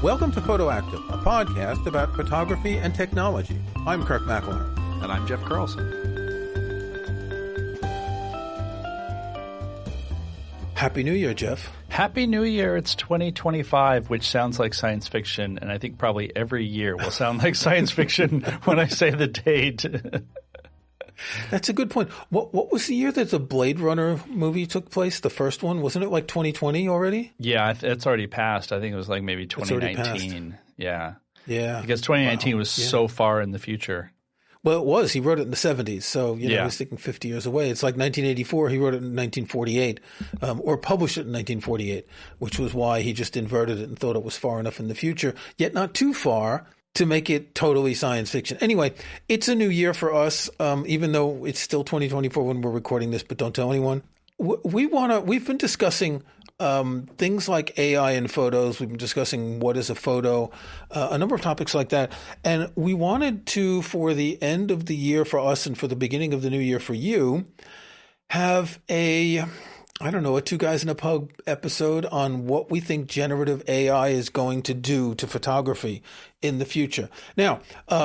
Welcome to Photoactive, a podcast about photography and technology. I'm Kirk McElhearn. And I'm Jeff Carlson. Happy New Year, Jeff. Happy New Year. It's 2025, which sounds like science fiction, and I think probably every year will sound like science fiction when I say the date. That's a good point. What was the year that the Blade Runner movie took place? The first one? Wasn't it like 2020 already? Yeah, it's already passed. I think it was like maybe 2019. Yeah. Yeah. Because 2019 was so far in the future. Well, it was. He wrote it in the 70s. So, I was thinking 50 years away. It's like 1984. He wrote it in 1948, or published it in 1948, which was why he just inverted it and thought it was far enough in the future, yet not too far to make it totally science fiction. Anyway, it's a new year for us, even though it's still 2024 when we're recording this, but don't tell anyone. We've been discussing things like AI in photos. We've been discussing what is a photo, a number of topics like that. And we wanted to, for the end of the year for us and for the beginning of the new year for you, have a Two Guys in a Pub episode on what we think generative AI is going to do to photography in the future. Now,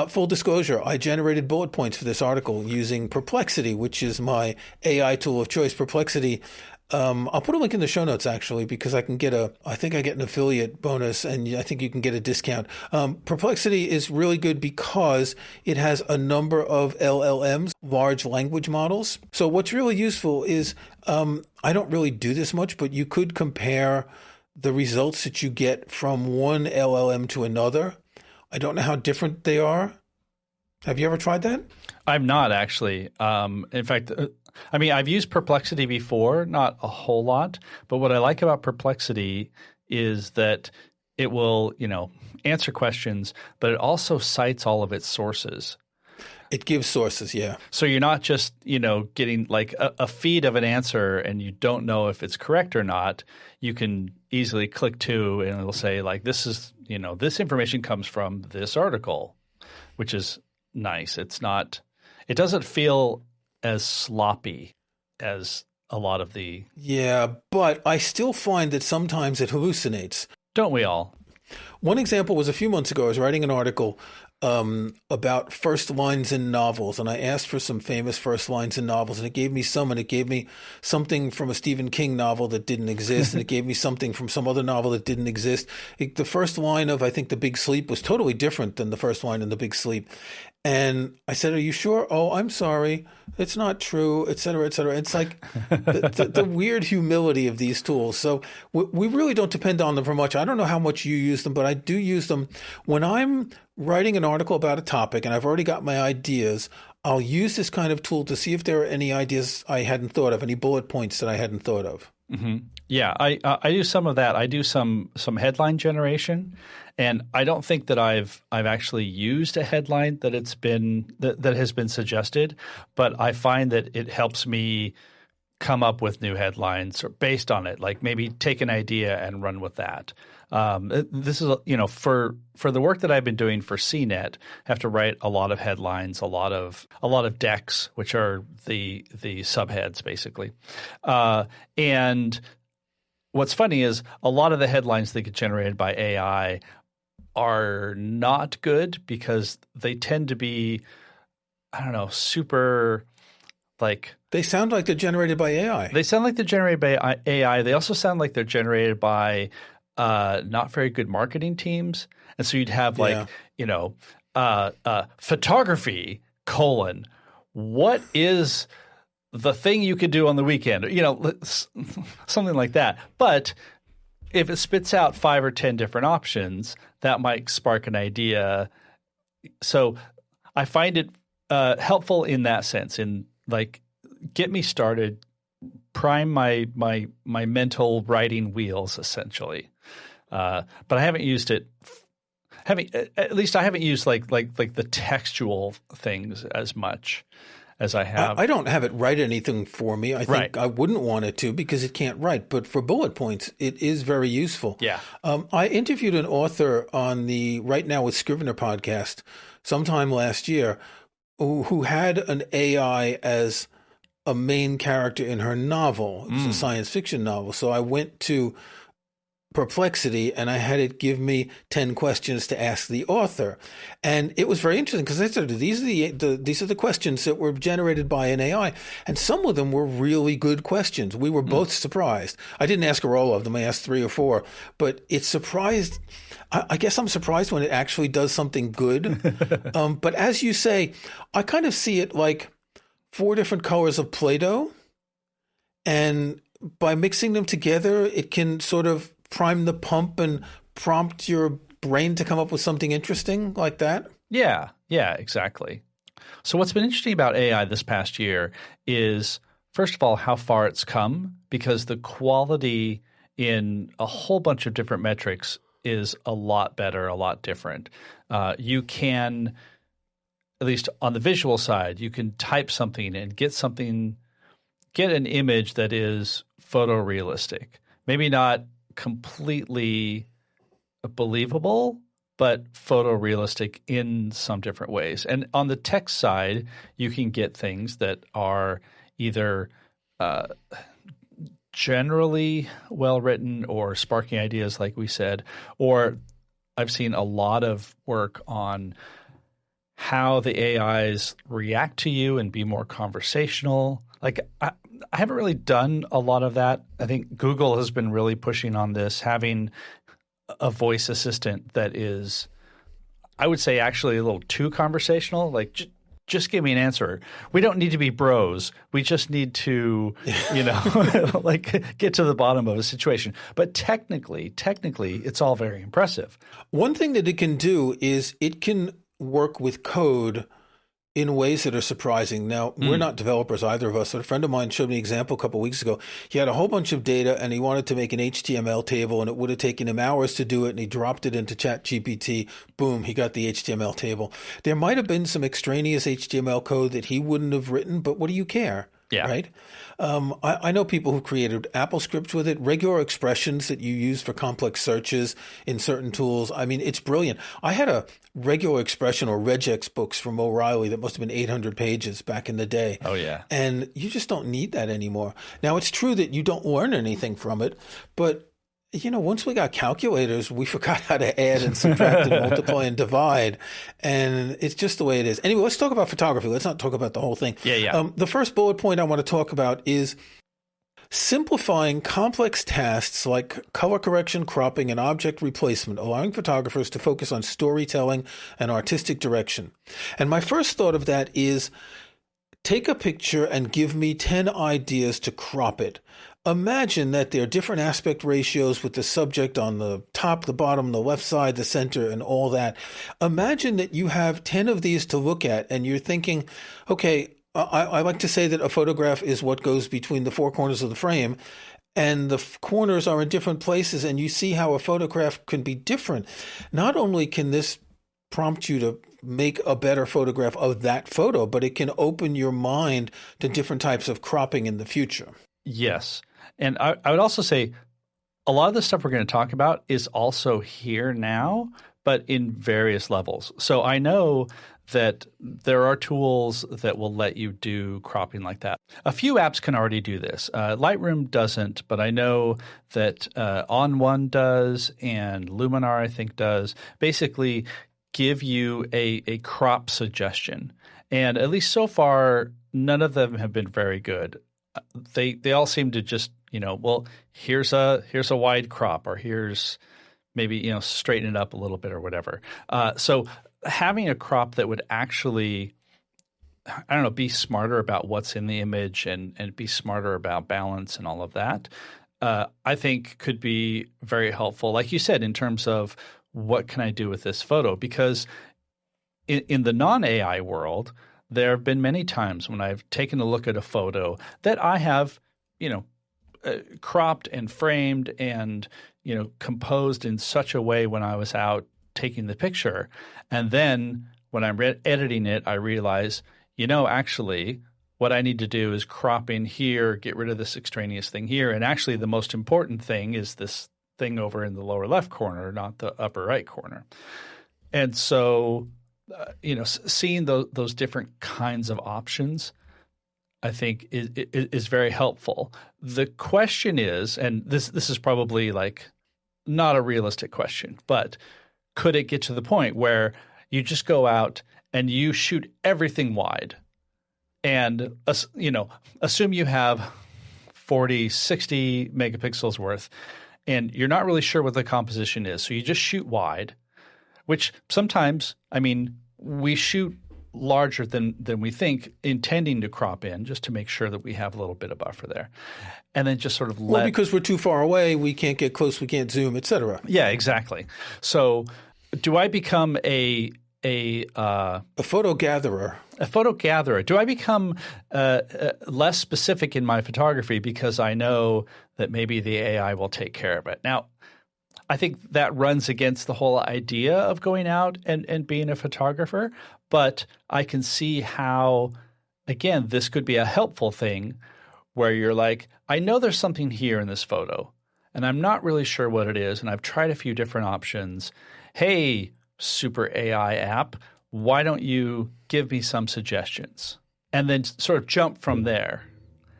full disclosure, I generated bullet points for this article using Perplexity, which is my AI tool of choice. Perplexity, I'll put a link in the show notes actually, because I get an affiliate bonus and I think you can get a discount. Perplexity is really good because it has a number of LLMs, large language models. So what's really useful is, I don't really do this much, but you could compare the results that you get from one LLM to another. I don't know how different they are. Have you ever tried that? I've not actually. In fact, I've used Perplexity before, not a whole lot. But what I like about Perplexity is that it will, answer questions, but it also cites all of its sources. It gives sources, yeah. So you're not just, getting like a feed of an answer and you don't know if it's correct or not. You can easily click to and it'll say like, this is, this information comes from this article, which is nice. It doesn't feel as sloppy as a lot of the. Yeah, but I still find that sometimes it hallucinates. Don't we all? One example was a few months ago, I was writing an article about first lines in novels, and I asked for some famous first lines in novels, and it gave me some, and it gave me something from a Stephen King novel that didn't exist, and it gave me something from some other novel that didn't exist. The first line of, I think, The Big Sleep was totally different than the first line in The Big Sleep. And I said, are you sure? Oh, I'm sorry. It's not true, et cetera, et cetera. It's like the weird humility of these tools. So we really don't depend on them for much. I don't know how much you use them, but I do use them when I'm writing an article about a topic and I've already got my ideas. I'll use this kind of tool to see if there are any ideas I hadn't thought of, any bullet points that I hadn't thought of. Mm-hmm. Yeah, I do some of that. I do some headline generation, and I don't think that I've actually used a headline that has been suggested, but I find that it helps me come up with new headlines based on it. Like maybe take an idea and run with that. This is for the work that I've been doing for CNET, I have to write a lot of headlines, a lot of decks, which are the subheads basically, and what's funny is a lot of the headlines that get generated by AI are not good because they tend to be, super like – they sound like they're generated by AI. They sound like they're generated by AI. They also sound like they're generated by not very good marketing teams. And so you'd have photography, what is – the thing you could do on the weekend, something like that. But if it spits out 5 or 10 different options, that might spark an idea. So I find it helpful in that sense, in like get me started, prime my mental writing wheels essentially. But I haven't used it. At least I haven't used like the textual things as much as I have. I don't have it write anything for me. I think I wouldn't want it to because it can't write. But for bullet points, it is very useful. Yeah. I interviewed an author on the Right Now with Scrivener podcast sometime last year who had an AI as a main character in her novel. It was a science fiction novel. So I went to Perplexity, and I had it give me 10 questions to ask the author. And it was very interesting because I said, these are the questions that were generated by an AI. And some of them were really good questions. We were both surprised. I didn't ask her all of them. I asked 3 or 4, but it surprised. I guess I'm surprised when it actually does something good. But as you say, I kind of see it like 4 different colors of Play-Doh. And by mixing them together, it can sort of prime the pump and prompt your brain to come up with something interesting like that? Yeah, exactly. So what's been interesting about AI this past year is, first of all, how far it's come, because the quality in a whole bunch of different metrics is a lot better, a lot different. You can, at least on the visual side, you can type something and get an image that is photorealistic. Maybe not completely believable, but photorealistic in some different ways. And on the text side, you can get things that are either generally well-written or sparking ideas, like we said, or I've seen a lot of work on how the AIs react to you and be more conversational. Like I haven't really done a lot of that. I think Google has been really pushing on this, having a voice assistant that is, I would say, actually a little too conversational. Like just give me an answer. We don't need to be bros. We just need to, like get to the bottom of a situation. But technically, it's all very impressive. One thing that it can do is it can work with code in ways that are surprising. Now, we're not developers, either of us, but a friend of mine showed me an example a couple of weeks ago. He had a whole bunch of data and he wanted to make an HTML table, and it would have taken him hours to do it, and he dropped it into ChatGPT. Boom, he got the HTML table. There might have been some extraneous HTML code that he wouldn't have written, but what do you care? Yeah. Right? I know people who created Apple scripts with it, regular expressions that you use for complex searches in certain tools. I mean, it's brilliant. I had a regular expression or regex books from O'Reilly that must have been 800 pages back in the day. Oh, yeah. And you just don't need that anymore. Now, it's true that you don't learn anything from it, but once we got calculators, we forgot how to add and subtract and multiply and divide. And it's just the way it is. Anyway, let's talk about photography. Let's not talk about the whole thing. Yeah. The first bullet point I want to talk about is simplifying complex tasks like color correction, cropping, and object replacement, allowing photographers to focus on storytelling and artistic direction. And my first thought of that is take a picture and give me 10 ideas to crop it. Imagine that there are different aspect ratios with the subject on the top, the bottom, the left side, the center, and all that. Imagine that you have 10 of these to look at, and you're thinking, okay, I like to say that a photograph is what goes between the 4 corners of the frame, and the corners are in different places, and you see how a photograph can be different. Not only can this prompt you to make a better photograph of that photo, but it can open your mind to different types of cropping in the future. Yes. And I would also say a lot of the stuff we're going to talk about is also here now, but in various levels. So I know that there are tools that will let you do cropping like that. A few apps can already do this. Lightroom doesn't, but I know that On1 does and Luminar, I think, does. Basically give you a crop suggestion. And at least so far, none of them have been very good. They all seem to just, well, here's a wide crop, or here's maybe, straighten it up a little bit or whatever. So having a crop that would actually, I don't know, be smarter about what's in the image and be smarter about balance and all of that, I think could be very helpful. Like you said, in terms of what can I do with this photo? Because in the non-AI world, there have been many times when I've taken a look at a photo that I have, cropped and framed and, composed in such a way when I was out taking the picture. And then when I'm editing it, I realize, actually what I need to do is crop in here, get rid of this extraneous thing here. And actually the most important thing is this thing over in the lower left corner, not the upper right corner. And so seeing those different kinds of options, I think is very helpful. The question is, and this is probably like not a realistic question, but could it get to the point where you just go out and you shoot everything wide and, assume you have 40, 60 megapixels worth and you're not really sure what the composition is. So you just shoot wide, which sometimes, we shoot larger than we think, intending to crop in just to make sure that we have a little bit of buffer there. And then just sort of Or because we're too far away, we can't get close, we can't zoom, et cetera. Yeah, exactly. So do I become a photo gatherer? A photo gatherer. Do I become less specific in my photography because I know that maybe the AI will take care of it? Now, I think that runs against the whole idea of going out and being a photographer, but I can see how, again, this could be a helpful thing where you're like, I know there's something here in this photo, and I'm not really sure what it is, and I've tried a few different options. Hey, super AI app, why don't you give me some suggestions? And then sort of jump from there.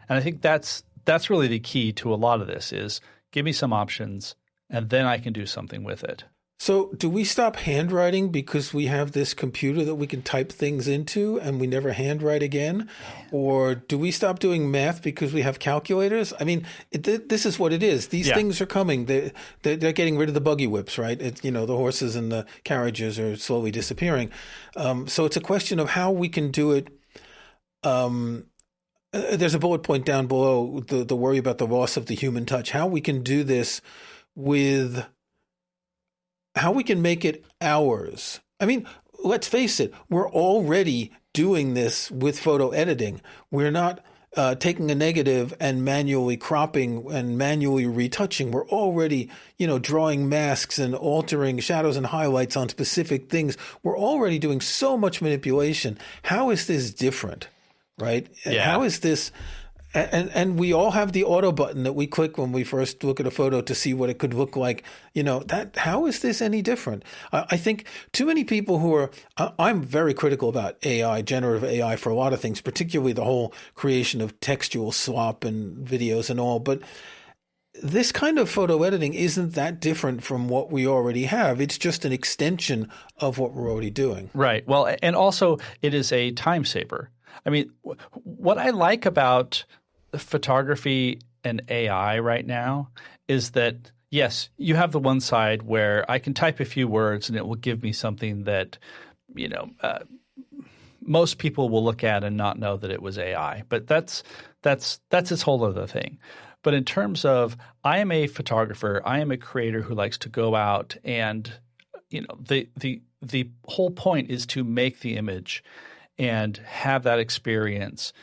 And I think that's really the key to a lot of this is give me some options, and then I can do something with it. So do we stop handwriting because we have this computer that we can type things into and we never handwrite again? Or do we stop doing math because we have calculators? This is what it is. These things are coming. They're getting rid of the buggy whips, right? The horses and the carriages are slowly disappearing. So it's a question of how we can do it. There's a bullet point down below, the worry about the loss of the human touch, how we can do this with – how we can make it ours. Let's face it, we're already doing this with photo editing. We're not taking a negative and manually cropping and manually retouching. We're already, drawing masks and altering shadows and highlights on specific things. We're already doing so much manipulation. How is this different, right? Yeah. How is this... And we all have the auto button that we click when we first look at a photo to see what it could look like. How is this any different? I think too many people who are – I'm very critical about AI, generative AI for a lot of things, particularly the whole creation of textual slop and videos and all. But this kind of photo editing isn't that different from what we already have. It's just an extension of what we're already doing. Right. Well, and also it is a time saver. What I like about – photography and AI right now is that, yes, you have the one side where I can type a few words and it will give me something that, most people will look at and not know that it was AI. But that's its whole other thing. But in terms of I am a photographer, I am a creator who likes to go out and, the whole point is to make the image and have that experience.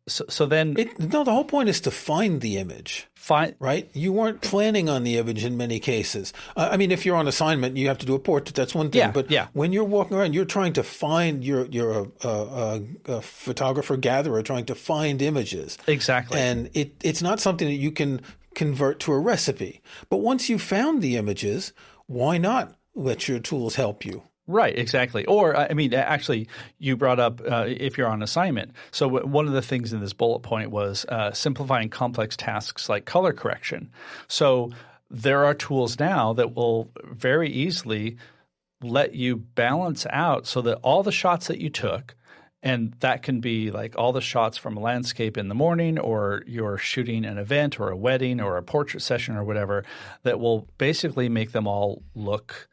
So then the whole point is to find the image. Right? You weren't planning on the image in many cases. If you're on assignment, you have to do a portrait. That's one thing. When you're walking around, you're trying to find. You're a photographer gatherer trying to find images. Exactly. And it's not something that you can convert to a recipe. But once you've found the images, why not let your tools help you? Right, exactly. Or, actually, you brought up if you're on assignment. So one of the things in this bullet point was simplifying complex tasks like color correction. So there are tools now that will very easily let you balance out so that all the shots that you took, and that can be like all the shots from a landscape in the morning, or you're shooting an event or a wedding or a portrait session or whatever, that will basically make them all look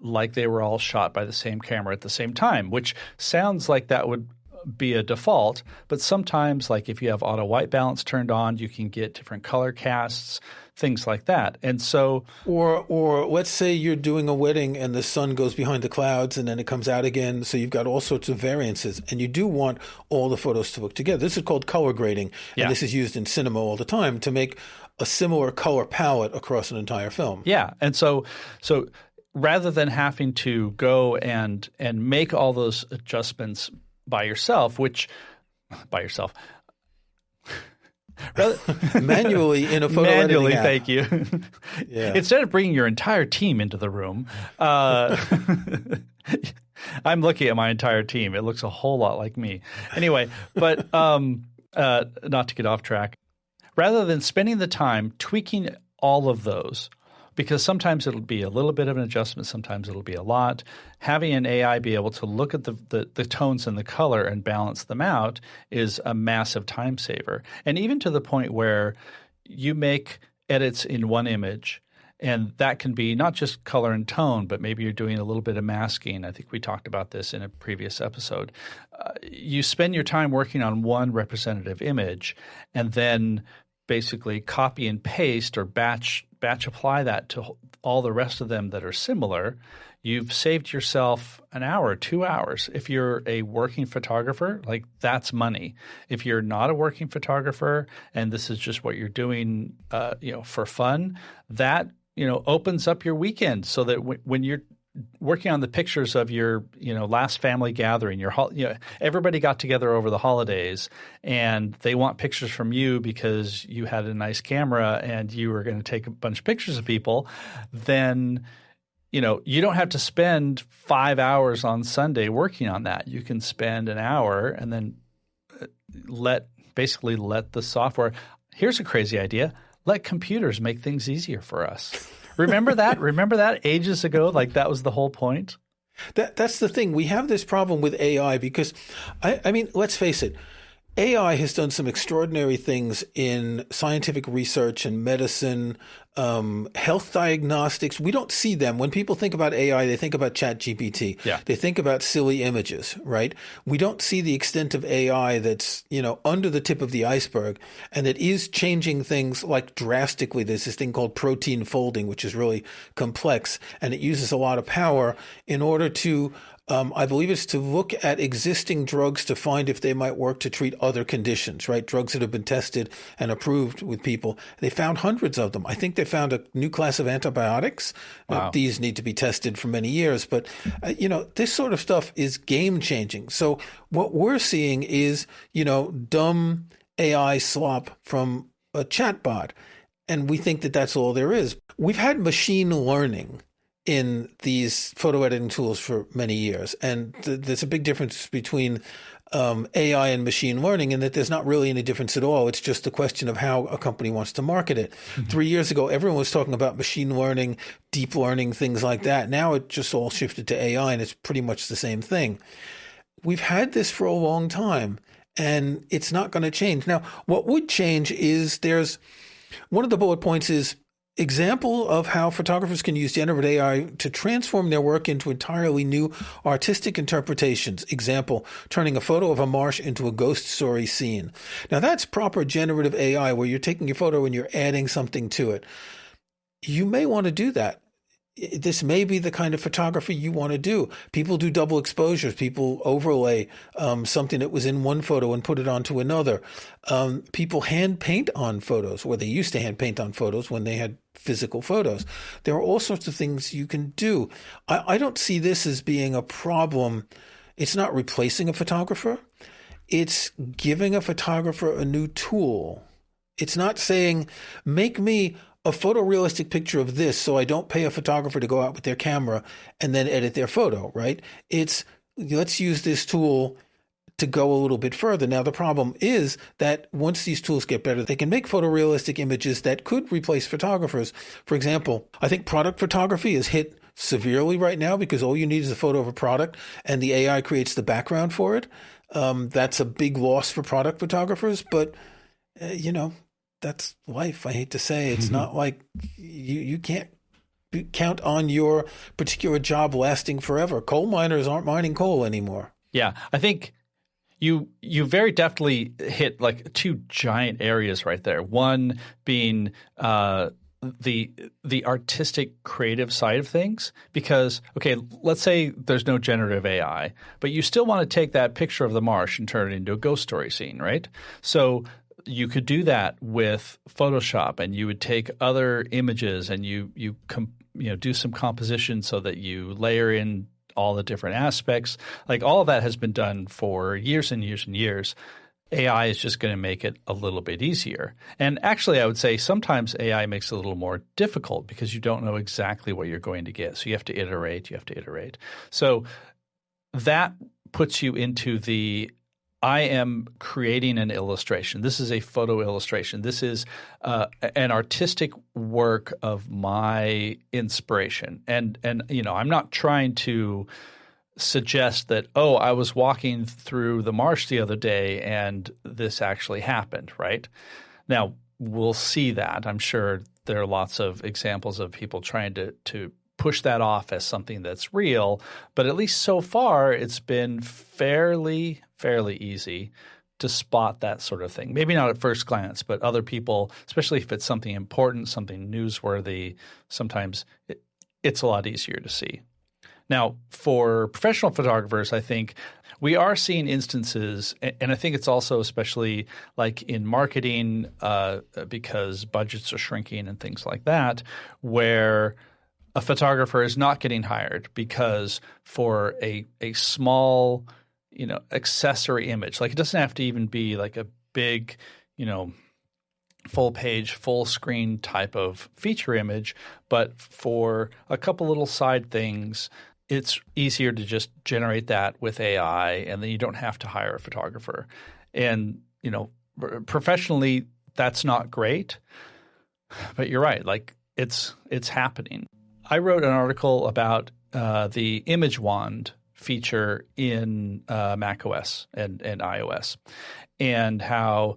like they were all shot by the same camera at the same time, which sounds like that would be a default. But sometimes, like if you have auto white balance turned on, you can get different color casts, things like that. And so – Or let's say you're doing a wedding and the sun goes behind the clouds and then it comes out again. So you've got all sorts of variances and you do want all the photos to look together. This is called color grading. And this is used in cinema all the time to make a similar color palette across an entire film. Yeah. And so rather than having to go and make all those adjustments by yourself, manually in a photo editing app. Thank you. Yeah. Instead of bringing your entire team into the room, I'm looking at my entire team. It looks a whole lot like me. Anyway, but not to get off track, rather than spending the time tweaking all of those, because sometimes it'll be a little bit of an adjustment, sometimes it'll be a lot. Having an AI be able to look at the tones and the color and balance them out is a massive time saver. And even to the point where you make edits in one image, and that can be not just color and tone, but maybe you're doing a little bit of masking. I think we talked about this in a previous episode. You spend your time working on one representative image and then basically copy and paste or batch apply that to all the rest of them that are similar. You've saved yourself an hour, 2 hours. If you're a working photographer, like that's money. If you're not a working photographer and this is just what you're doing, for fun, that opens up your weekend so that when you're working on the pictures of your last family gathering, everybody got together over the holidays and they want pictures from you because you had a nice camera and you were going to take a bunch of pictures of people, then you don't have to spend 5 hours on Sunday working on that. You can spend an hour and then let the software – here's a crazy idea. Let computers make things easier for us. Remember that? Remember that ages ago? Like that was the whole point? That's the thing. We have this problem with AI because, I mean, let's face it. AI has done some extraordinary things in scientific research and medicine, health diagnostics. We don't see them. When people think about AI, they think about ChatGPT. Yeah. They think about silly images, right? We don't see the extent of AI that's, under the tip of the iceberg and that is changing things like drastically. There's this thing called protein folding, which is really complex, and it uses a lot of power in order to I believe it's to look at existing drugs to find if they might work to treat other conditions, right? Drugs that have been tested and approved with people. They found hundreds of them. I think they found a new class of antibiotics. Wow. These need to be tested for many years. But, this sort of stuff is game changing. So what we're seeing is, dumb AI slop from a chatbot. And we think that that's all there is. We've had machine learning in these photo editing tools for many years. And there's a big difference between AI and machine learning in that there's not really any difference at all. It's just a question of how a company wants to market it. Mm-hmm. 3 years ago, everyone was talking about machine learning, deep learning, things like that. Now it just all shifted to AI and it's pretty much the same thing. We've had this for a long time and it's not going to change. Now, what would change is one of the bullet points is example of how photographers can use generative AI to transform their work into entirely new artistic interpretations. Example, turning a photo of a marsh into a ghost story scene. Now that's proper generative AI where you're taking your photo and you're adding something to it. You may want to do that. This may be the kind of photography you want to do. People do double exposures. People overlay something that was in one photo and put it onto another. People hand paint on photos, or they used to hand paint on photos when they had physical photos. There are all sorts of things you can do. I don't see this as being a problem. It's not replacing a photographer. It's giving a photographer a new tool. It's not saying, make me a photorealistic picture of this so I don't pay a photographer to go out with their camera and then edit their photo, right? It's let's use this tool to go a little bit further. Now, the problem is that once these tools get better, they can make photorealistic images that could replace photographers. For example, I think product photography is hit severely right now because all you need is a photo of a product and the AI creates the background for it. That's a big loss for product photographers, but, that's life. I hate to say it's not like you can't count on your particular job lasting forever. Coal miners aren't mining coal anymore. Yeah, I think you very definitely hit like two giant areas right there. One being the artistic creative side of things because, okay, let's say there's no generative AI, but you still want to take that picture of the marsh and turn it into a ghost story scene, right? So you could do that with Photoshop, and you would take other images and you do some composition so that you layer in all the different aspects. Like all of that has been done for years and years and years. AI is just going to make it a little bit easier. And actually, I would say sometimes AI makes it a little more difficult because you don't know exactly what you're going to get. So you have to iterate. So that puts you into the I am creating an illustration. This is a photo illustration. This is an artistic work of my inspiration. And I'm not trying to suggest that, oh, I was walking through the marsh the other day and this actually happened, right? Now, we'll see that. I'm sure there are lots of examples of people trying to push that off as something that's real, but at least so far it's been fairly easy to spot that sort of thing. Maybe not at first glance, but other people, especially if it's something important, something newsworthy, sometimes it's a lot easier to see. Now, for professional photographers, I think we are seeing instances, and I think it's also especially like in marketing because budgets are shrinking and things like that, where a photographer is not getting hired because for a small, accessory image, like it doesn't have to even be like a big, full page, full screen type of feature image, but for a couple little side things, it's easier to just generate that with AI, and then you don't have to hire a photographer. And, professionally, that's not great, but you're right. Like it's happening. I wrote an article about the image wand feature in macOS and iOS, and how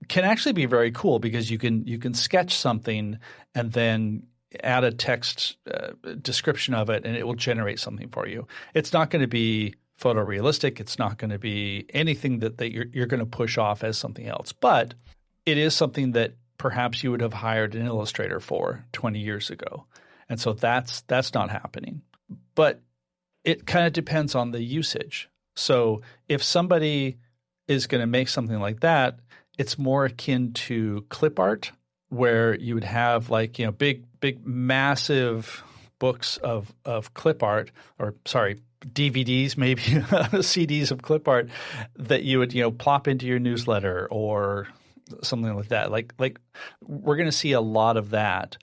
can actually be very cool because you can sketch something and then add a text description of it, and it will generate something for you. It's not going to be photorealistic. It's not going to be anything that you're going to push off as something else. But it is something that perhaps you would have hired an illustrator for 20 years ago. And so that's not happening. But it kind of depends on the usage. So if somebody is going to make something like that, it's more akin to clip art, where you would have like, big massive books of clip art, or DVDs, maybe CDs of clip art that you would, plop into your newsletter or something like that. Like we're going to see a lot of that,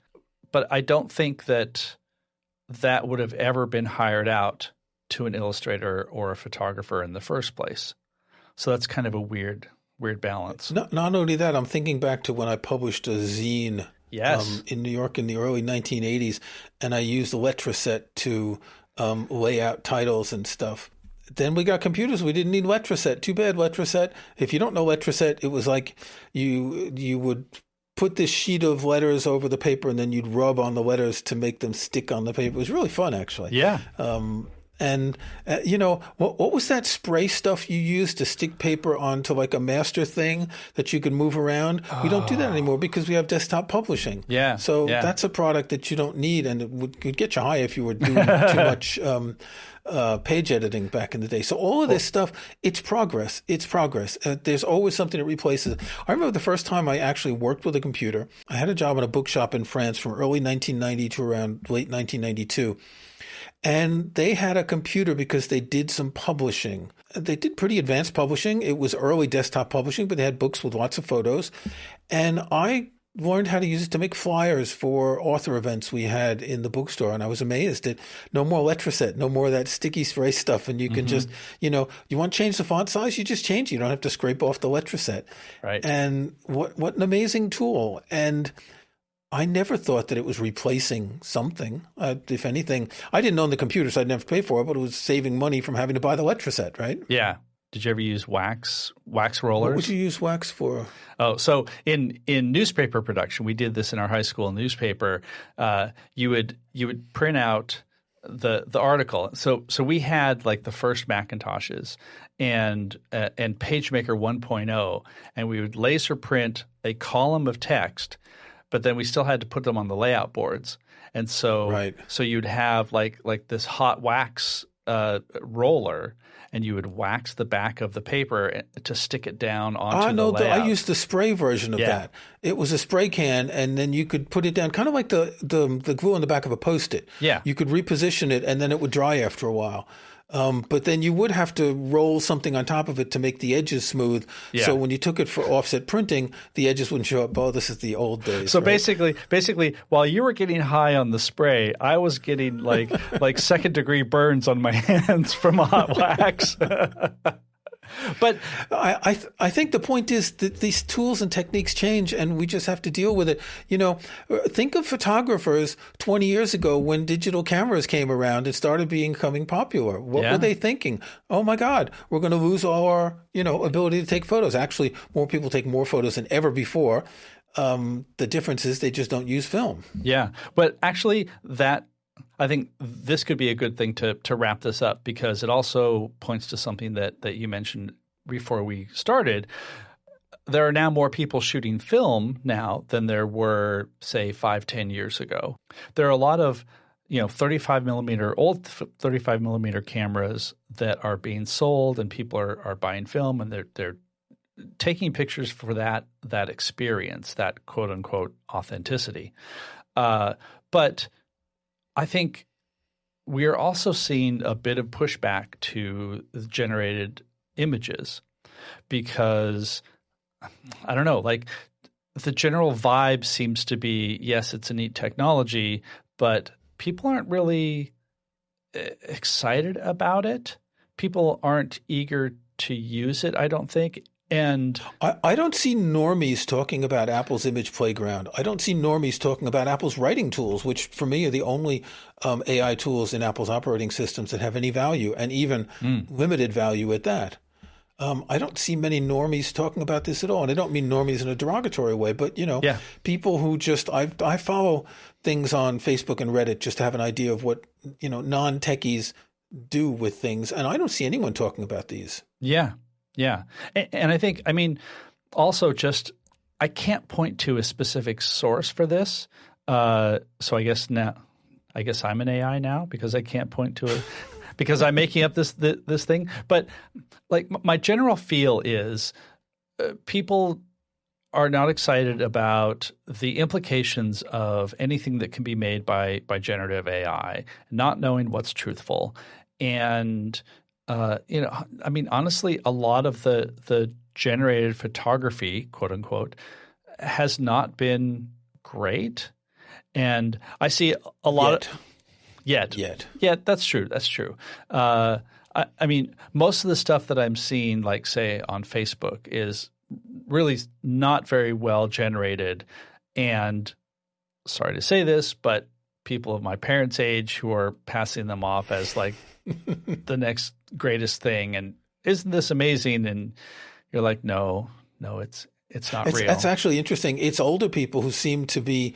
but I don't think that would have ever been hired out to an illustrator or a photographer in the first place. So that's kind of a weird balance. Not only that, I'm thinking back to when I published a zine in New York in the early 1980s, and I used the Letraset to lay out titles and stuff. Then we got computers. We didn't need Letraset. Too bad, Letraset. If you don't know Letraset, it was like you would put this sheet of letters over the paper, and then you'd rub on the letters to make them stick on the paper. It was really fun, actually. Yeah. And what was that spray stuff you used to stick paper onto like a master thing that you could move around? We don't do that anymore because we have desktop publishing. Yeah. So that's a product that you don't need, and it could get you high if you were doing too much page editing back in the day. So all of this stuff, it's progress. It's progress. There's always something that replaces it. I remember the first time I actually worked with a computer. I had a job in a bookshop in France from early 1990 to around late 1992. And they had a computer because they did some publishing. They did pretty advanced publishing. It was early desktop publishing, but they had books with lots of photos. And I learned how to use it to make flyers for author events we had in the bookstore. And I was amazed at no more Letraset, no more of that sticky spray stuff. And you can just, you want to change the font size, you just change it. You don't have to scrape off the Letraset. Right. And what an amazing tool. And I never thought that it was replacing something. If anything, I didn't own the computer, so I'd never pay for it, but it was saving money from having to buy the Letraset, right? Yeah. Did you ever use wax rollers? What would you use wax for? Oh, so in newspaper production, we did this in our high school newspaper. You would print out the article. So we had like the first Macintoshes and PageMaker 1.0, and we would laser print a column of text, but then we still had to put them on the layout boards. And so so you'd have like this hot wax roller, and you would wax the back of the paper to stick it down onto the layout. I used the spray version of that. It was a spray can, and then you could put it down, kind of like the glue on the back of a Post-it. Yeah. You could reposition it, and then it would dry after a while. But then you would have to roll something on top of it to make the edges smooth. Yeah. So when you took it for offset printing, the edges wouldn't show up. Oh, this is the old days. So basically, while you were getting high on the spray, I was getting like second degree burns on my hands from hot wax. But I think the point is that these tools and techniques change, and we just have to deal with it. Think of photographers 20 years ago when digital cameras came around and started becoming popular. What were they thinking? Oh my God, we're going to lose all our ability to take photos. Actually, more people take more photos than ever before. The difference is they just don't use film. Yeah, but actually I think this could be a good thing to wrap this up, because it also points to something that you mentioned before we started. There are now more people shooting film now than there were, say, 5-10 years ago. There are a lot of 35 millimeter cameras that are being sold, and people are buying film, and they're taking pictures for that experience, that quote unquote authenticity. But I think we are also seeing a bit of pushback to generated images, because I don't know, like the general vibe seems to be, yes, it's a neat technology, but people aren't really excited about it. People aren't eager to use it, I don't think. And I don't see normies talking about Apple's Image Playground. I don't see normies talking about Apple's writing tools, which for me are the only AI tools in Apple's operating systems that have any value, and even limited value at that. I don't see many normies talking about this at all. And I don't mean normies in a derogatory way, but, people who just – I follow things on Facebook and Reddit just to have an idea of what, non-techies do with things. And I don't see anyone talking about these. Yeah. Yeah. And I think, also just I can't point to a specific source for this. So I guess I'm an AI now, because I can't point to it because I'm making up this thing. But like my general feel is people are not excited about the implications of anything that can be made by generative AI, not knowing what's truthful. And honestly, a lot of the generated photography, quote unquote, has not been great. And I see a lot of yet. Yeah, that's true. That's true. Most of the stuff that I'm seeing, like say on Facebook, is really not very well generated. And sorry to say this, but people of my parents' age who are passing them off as like the next greatest thing, and isn't this amazing? And you're like, no, it's not real. That's actually interesting. It's older people who seem to be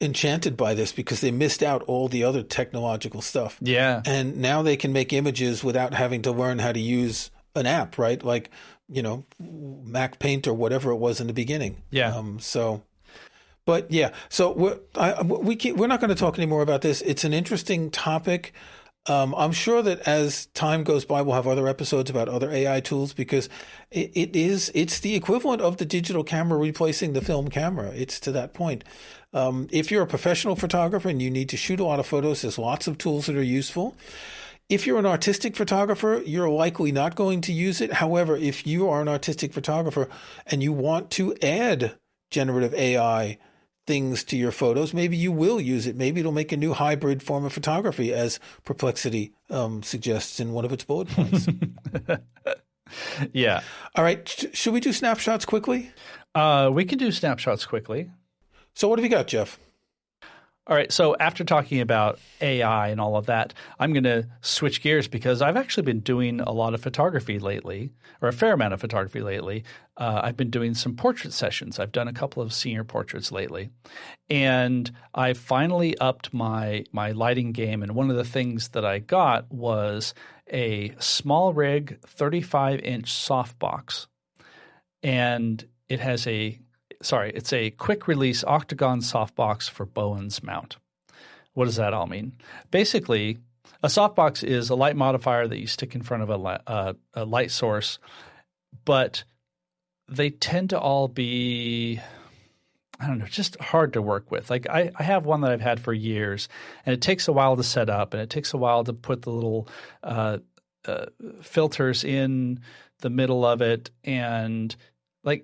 enchanted by this because they missed out all the other technological stuff. Yeah. And now they can make images without having to learn how to use an app, right? Like, Mac Paint or whatever it was in the beginning. Yeah. But yeah, so we're not going to talk anymore about this. It's an interesting topic. I'm sure that as time goes by, we'll have other episodes about other AI tools, because it's the equivalent of the digital camera replacing the film camera. It's to that point. If you're a professional photographer and you need to shoot a lot of photos, there's lots of tools that are useful. If you're an artistic photographer, you're likely not going to use it. However, if you are an artistic photographer and you want to add generative AI things to your photos, maybe you will use it. Maybe it'll make a new hybrid form of photography, as Perplexity suggests in one of its bullet points. Yeah. All right. Should we do snapshots quickly? We can do snapshots quickly. So what have you got, Jeff? All right. So after talking about AI and all of that, I'm going to switch gears, because I've actually been doing a lot of photography lately, or a fair amount of photography lately. I've been doing some portrait sessions. I've done a couple of senior portraits lately. And I finally upped my lighting game. And one of the things that I got was a small rig 35-inch softbox. And it has it's a quick release octagon softbox for Bowen's mount. What does that all mean? Basically, a softbox is a light modifier that you stick in front of a light source, but they tend to all be, just hard to work with. Like I have one that I've had for years, and it takes a while to set up, and it takes a while to put the little filters in the middle of it, and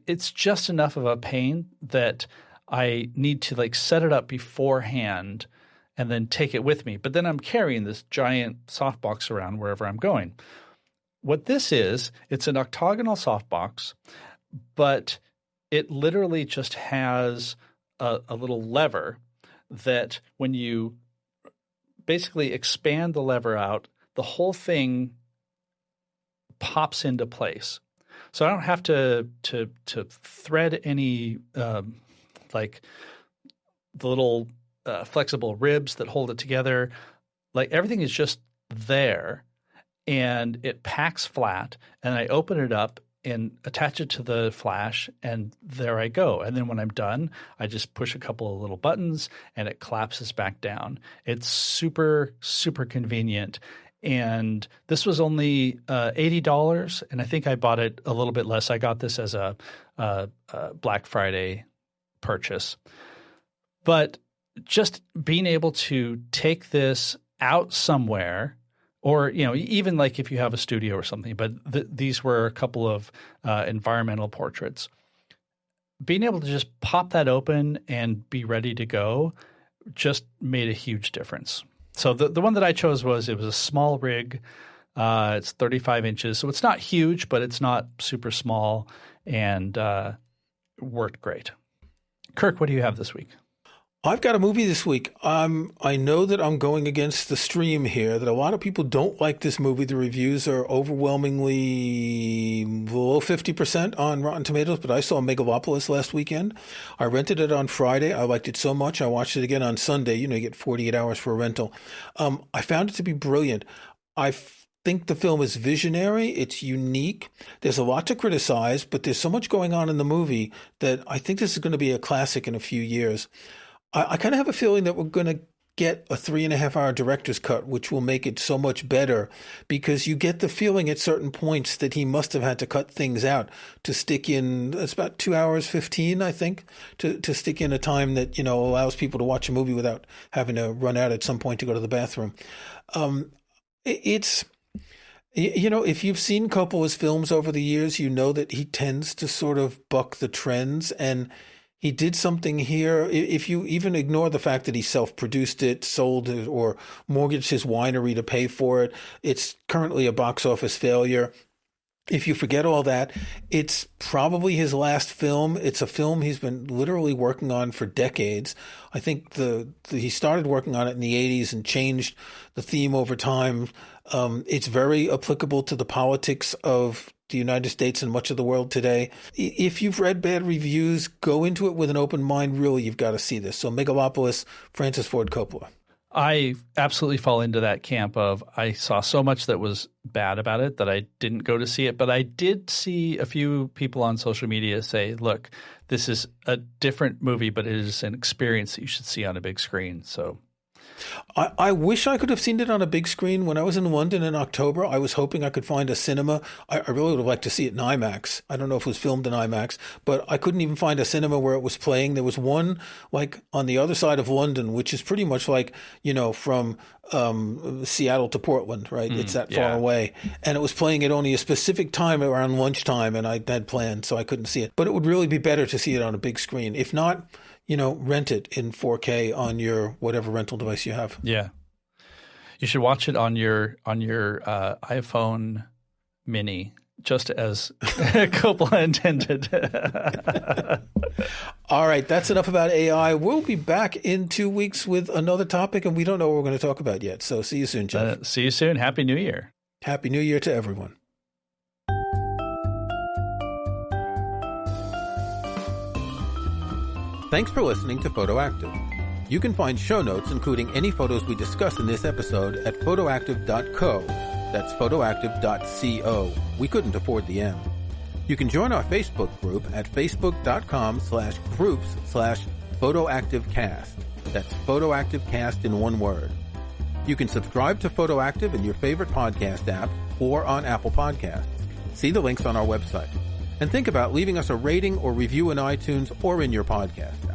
it's just enough of a pain that I need to set it up beforehand and then take it with me. But then I'm carrying this giant softbox around wherever I'm going. what this is, it's an octagonal softbox, but it literally just has a little lever that when you basically expand the lever out, the whole thing pops into place. So I don't have to thread any like the little flexible ribs that hold it together. Like everything is just there, and it packs flat. And I open it up and attach it to the flash, and there I go. And then when I'm done, I just push a couple of little buttons, and it collapses back down. It's super, super convenient. And this was only $80, and I think I bought it a little bit less. I got this as a Black Friday purchase. But just being able to take this out somewhere, or even like if you have a studio or something, but these were a couple of environmental portraits. Being able to just pop that open and be ready to go just made a huge difference. So the one that I chose was a small rig. It's 35 inches, so it's not huge, but it's not super small, and worked great. Kirk, what do you have this week? I've got a movie this week. I know that I'm going against the stream here, that a lot of people don't like this movie. The reviews are overwhelmingly below 50% on Rotten Tomatoes, but I saw Megalopolis last weekend. I rented it on Friday. I liked it so much. I watched it again on Sunday. You get 48 hours for a rental. I found it to be brilliant. I think the film is visionary. It's unique. There's a lot to criticize, but there's so much going on in the movie that I think this is going to be a classic in a few years. I kind of have a feeling that we're going to get a 3.5-hour director's cut, which will make it so much better, because you get the feeling at certain points that he must have had to cut things out to stick in. It's about 2 hours 15, I think, to stick in a time that, allows people to watch a movie without having to run out at some point to go to the bathroom. If you've seen Coppola's films over the years, you know that he tends to sort of buck the trends, and he did something here. If you even ignore the fact that he self-produced it, sold it, or mortgaged his winery to pay for it, it's currently a box office failure. If you forget all that, it's probably his last film. It's a film he's been literally working on for decades. I think he started working on it in the 80s and changed the theme over time. It's very applicable to the politics of the United States and much of the world today. If you've read bad reviews, go into it with an open mind. Really, you've got to see this. So Megalopolis, Francis Ford Coppola. I absolutely fall into that camp of I saw so much that was bad about it that I didn't go to see it. But I did see a few people on social media say, look, this is a different movie, but it is an experience that you should see on a big screen. So I wish I could have seen it on a big screen. When I was in London in October, I was hoping I could find a cinema. I really would have liked to see it in IMAX. I don't know if it was filmed in IMAX, but I couldn't even find a cinema where it was playing. There was one like on the other side of London, which is pretty much like, from Seattle to Portland, right? It's that far away. And it was playing at only a specific time around lunchtime, and I had planned, so I couldn't see it. But it would really be better to see it on a big screen. If not, rent it in 4K on your whatever rental device you have. Yeah. You should watch it on your iPhone mini, just as Coppola intended. All right. That's enough about AI. We'll be back in 2 weeks with another topic, and we don't know what we're going to talk about yet. So see you soon, Jeff. See you soon. Happy New Year. Happy New Year to everyone. Thanks for listening to Photoactive. You can find show notes, including any photos we discuss in this episode, at photoactive.co. That's photoactive.co. We couldn't afford the M. You can join our Facebook group at facebook.com/groups/photoactivecast. That's photoactivecast in one word. You can subscribe to Photoactive in your favorite podcast app or on Apple Podcasts. See the links on our website. And think about leaving us a rating or review in iTunes or in your podcast.